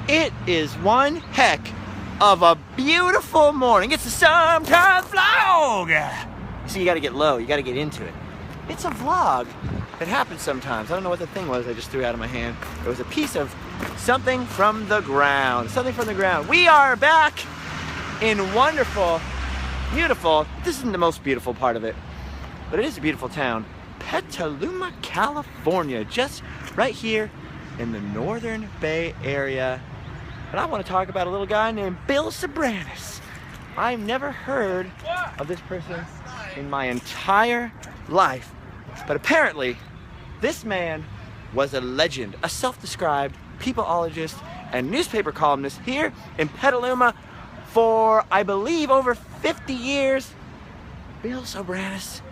It is one heck of a beautiful morning. It's a summertime vlog. So you gotta get low, you gotta get into it. It's a vlog that happens sometimes. I don't know what the thing was I just threw out of my hand. It was a piece of something from the ground. Something from the ground. We are back in wonderful, beautiful, this isn't the most beautiful part of it, but it is a beautiful town. Petaluma, California, just right here in the Northern Bay Area. And I want to talk about a little guy named Bill Sobranis. I've never heard of this person in my entire life, but apparently this man was a legend, a self-described peopleologist and newspaper columnist here in Petaluma for, I believe, over 50 years. Bill Sobranis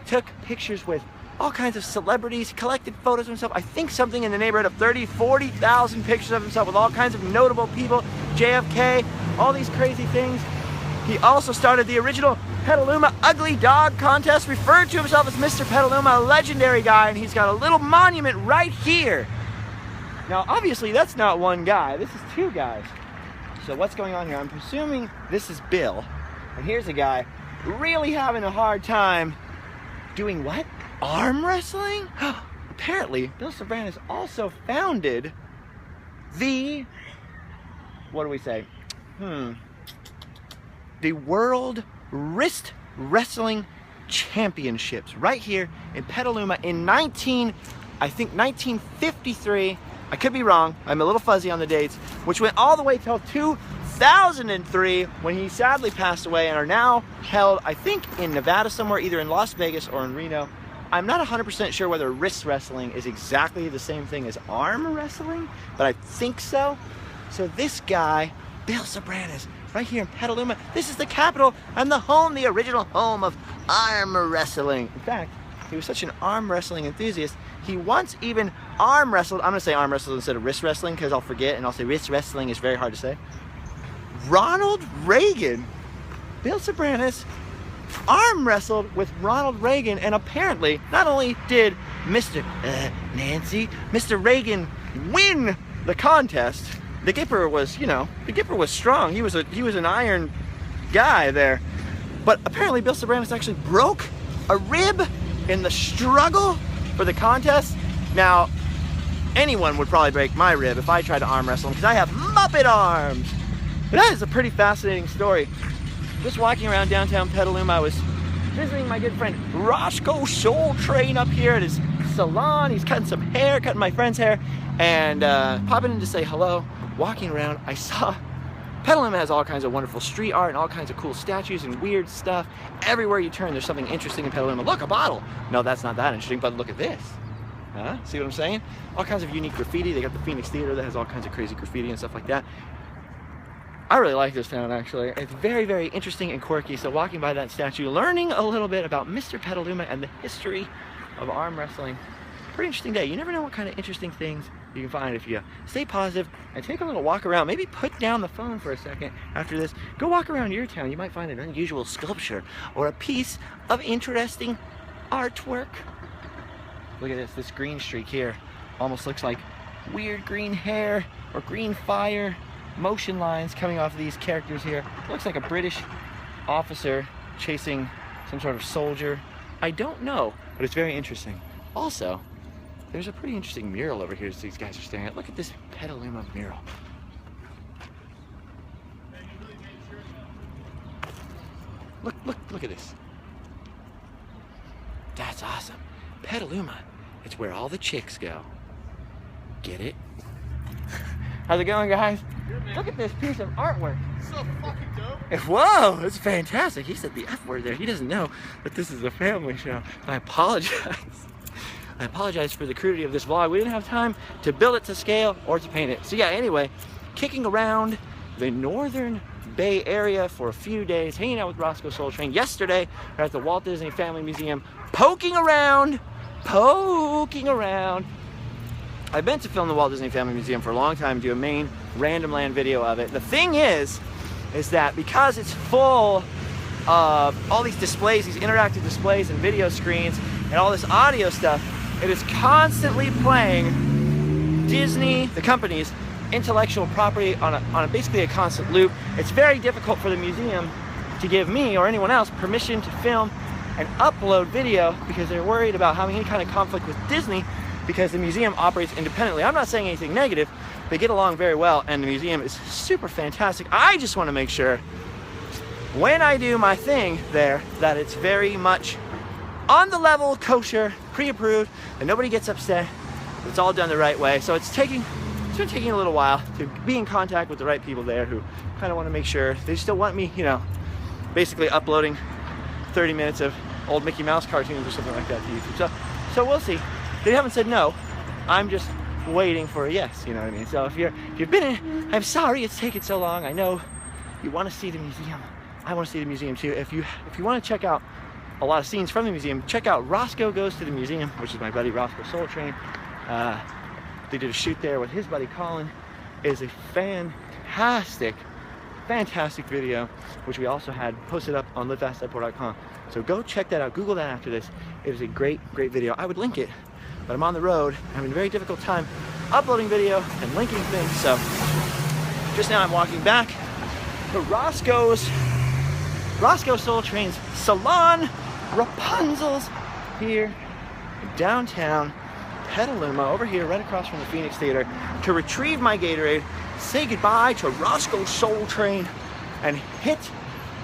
took pictures with all kinds of celebrities, collected photos of himself. I think something in the neighborhood of 40,000 pictures of himself with all kinds of notable people, JFK, all these crazy things. He also started the original Petaluma Ugly Dog Contest, referred to himself as Mr. Petaluma, a legendary guy, and he's got a little monument right here. Now, obviously, that's not one guy. This is two guys. So what's going on here? I'm presuming this is Bill, and here's a guy really having a hard time doing what? Arm wrestling? Apparently, Bill Sobranis also founded the, what do we say? The World Wrist Wrestling Championships right here in Petaluma in 1953. I could be wrong. I'm a little fuzzy on the dates, which went all the way till 2003 when he sadly passed away, and are now held, I think, in Nevada somewhere, either in Las Vegas or in Reno. I'm not 100% sure whether wrist wrestling is exactly the same thing as arm wrestling, but I think so. So this guy, Bill Sobranis, right here in Petaluma, this is the capital and the home, the original home of arm wrestling. In fact, he was such an arm wrestling enthusiast, he once even arm wrestled, I'm gonna say arm wrestled instead of wrist wrestling because I'll forget, and I'll say wrist wrestling is very hard to say. Ronald Reagan. Bill Sobranis arm wrestled with Ronald Reagan, and apparently not only did Mr. Reagan win the contest, the Gipper was, the Gipper was strong. He was an iron guy there. But apparently Bill Sobranis actually broke a rib in the struggle for the contest. Now, anyone would probably break my rib if I tried to arm wrestle him because I have Muppet arms. But that is a pretty fascinating story. Just walking around downtown Petaluma, I was visiting my good friend Rossco Soletrain up here at his salon. He's cutting some hair, cutting my friend's hair, and popping in to say hello. Walking around, I saw Petaluma has all kinds of wonderful street art and all kinds of cool statues and weird stuff. Everywhere you turn, there's something interesting in Petaluma. Look, a bottle. No, that's not that interesting, but look at this. Huh? See what I'm saying? All kinds of unique graffiti. They got the Phoenix Theater that has all kinds of crazy graffiti and stuff like that. I really like this town, actually. It's very, very interesting and quirky. So walking by that statue, learning a little bit about Mr. Petaluma and the history of arm wrestling. Pretty interesting day. You never know what kind of interesting things you can find if you stay positive and take a little walk around. Maybe put down the phone for a second after this. Go walk around your town. You might find an unusual sculpture or a piece of interesting artwork. Look at this green streak here. Almost looks like weird green hair or green fire. Motion lines coming off of these characters here. Looks like a British officer chasing some sort of soldier. I don't know, but it's very interesting. Also, there's a pretty interesting mural over here that these guys are staring at. Look at this Petaluma mural. Look at this. That's awesome. Petaluma, it's where all the chicks go. Get it? How's it going, guys? Good, man. Look at this piece of artwork. It's so fucking dope. Whoa, it's fantastic. He said the F word there. He doesn't know that this is a family show. I apologize. I apologize for the crudity of this vlog. We didn't have time to build it to scale or to paint it. So yeah, anyway, kicking around the Northern Bay Area for a few days, hanging out with Rossco Soletrain. Yesterday, we're at the Walt Disney Family Museum, poking around. I've been to film the Walt Disney Family Museum for a long time, do a main random land video of it. The thing is that because it's full of all these displays, these interactive displays and video screens and all this audio stuff, it is constantly playing Disney, the company's intellectual property on a basically a constant loop. It's very difficult for the museum to give me or anyone else permission to film and upload video because they're worried about having any kind of conflict with Disney because the museum operates independently. I'm not saying anything negative. They get along very well and the museum is super fantastic. I just want to make sure when I do my thing there that it's very much on the level, kosher, pre-approved, and nobody gets upset. It's all done the right way. So it's been taking a little while to be in contact with the right people there who kind of want to make sure they still want me, you know, basically uploading 30 minutes of old Mickey Mouse cartoons or something like that to YouTube. So we'll see. They haven't said no. I'm just waiting for a yes, you know what I mean? So if you've been in, I'm sorry it's taken so long. I know you want to see the museum. I want to see the museum too. If you want to check out a lot of scenes from the museum, check out Rossco Goes to the Museum, which is my buddy Rossco Soletrain. They did a shoot there with his buddy Colin. It is a fantastic video, which we also had posted up on livefastdeadpool.com. So go check that out. Google that after this. It is a great video. I would link it, but I'm on the road. I'm having a very difficult time uploading video and linking things. So just now I'm walking back to Rossco Soletrain's Salon Rapunzel's here in downtown Petaluma, over here right across from the Phoenix Theater, to retrieve my Gatorade, say goodbye to Rossco Soletrain, and hit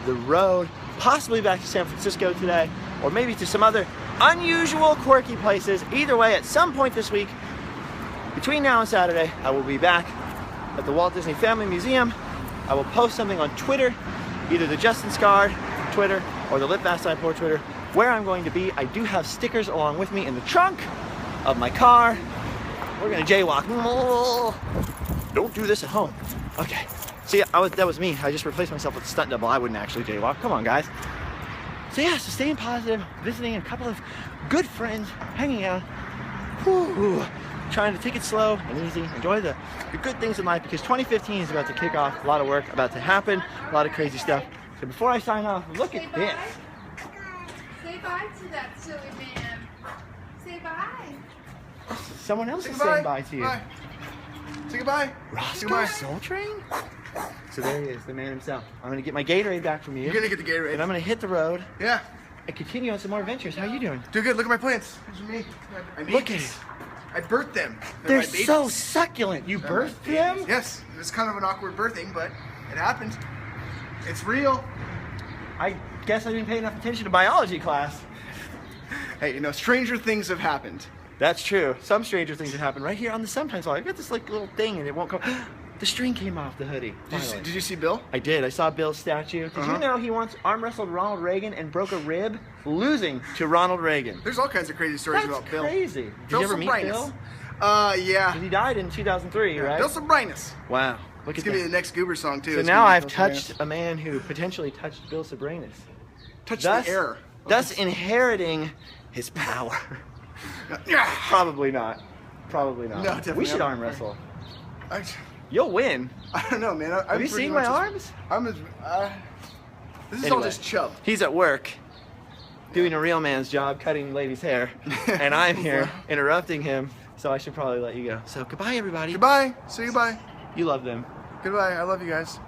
the road, possibly back to San Francisco today, or maybe to some other unusual, quirky places. Either way, at some point this week, between now and Saturday, I will be back at the Walt Disney Family Museum. I will post something on Twitter, either the Justin Scard Twitter or the Live Fast Deadpool Twitter, where I'm going to be. I do have stickers along with me in the trunk of my car. We're gonna jaywalk. Don't do this at home. Okay. See, that was me. I just replaced myself with a stunt double. I wouldn't actually jaywalk. Come on, guys. So yeah, so staying positive, visiting a couple of good friends, hanging out. Whew. Trying to take it slow and easy. Enjoy the good things in life because 2015 is about to kick off. A lot of work about to happen. A lot of crazy stuff. So before I sign off, look at this. Say bye to that silly man. Say bye. Someone else is saying bye to you. Bye. Say goodbye. Rossco Soletrain? So there he is, the man himself. I'm going to get my Gatorade back from you. You're going to get the Gatorade. And I'm going to hit the road. Yeah. And continue on some more adventures. How are you doing? Doing good. Look at my plants. These are me. Look at it. I birthed them. They're so succulent. You birthed them? Yes. It's kind of an awkward birthing, but it happened. It's real. I guess I didn't pay enough attention to biology class. Hey, you know, stranger things have happened. That's true. Some stranger things have happened right here on the Sometimes Vlog. I got this like little thing and it won't come. The string came off the hoodie. Did you see Bill? I did. I saw Bill's statue. Did you know he once arm wrestled Ronald Reagan and broke a rib, losing to Ronald Reagan? There's all kinds of crazy stories That's about Bill. Crazy. Did you ever meet Bill? Yeah. He died in 2003, right? Bill Sabrinus. Wow. Look It's at gonna that. be the next Goober song too. So It's now gonna be I've Bill touched Sabrinus. a man who potentially touched Bill Sabrinus. Touched the air. Thus inheriting his power. Yeah. Probably not. Probably not. No, definitely We should not. arm wrestle. I You'll win. don't know, man. Have you seen my arms? This is all just chub. He's at work doing a real man's job, cutting ladies' hair, and I'm here interrupting him, so I should probably let you go. So goodbye, everybody. Goodbye. Say goodbye. You love them. Goodbye. I love you guys.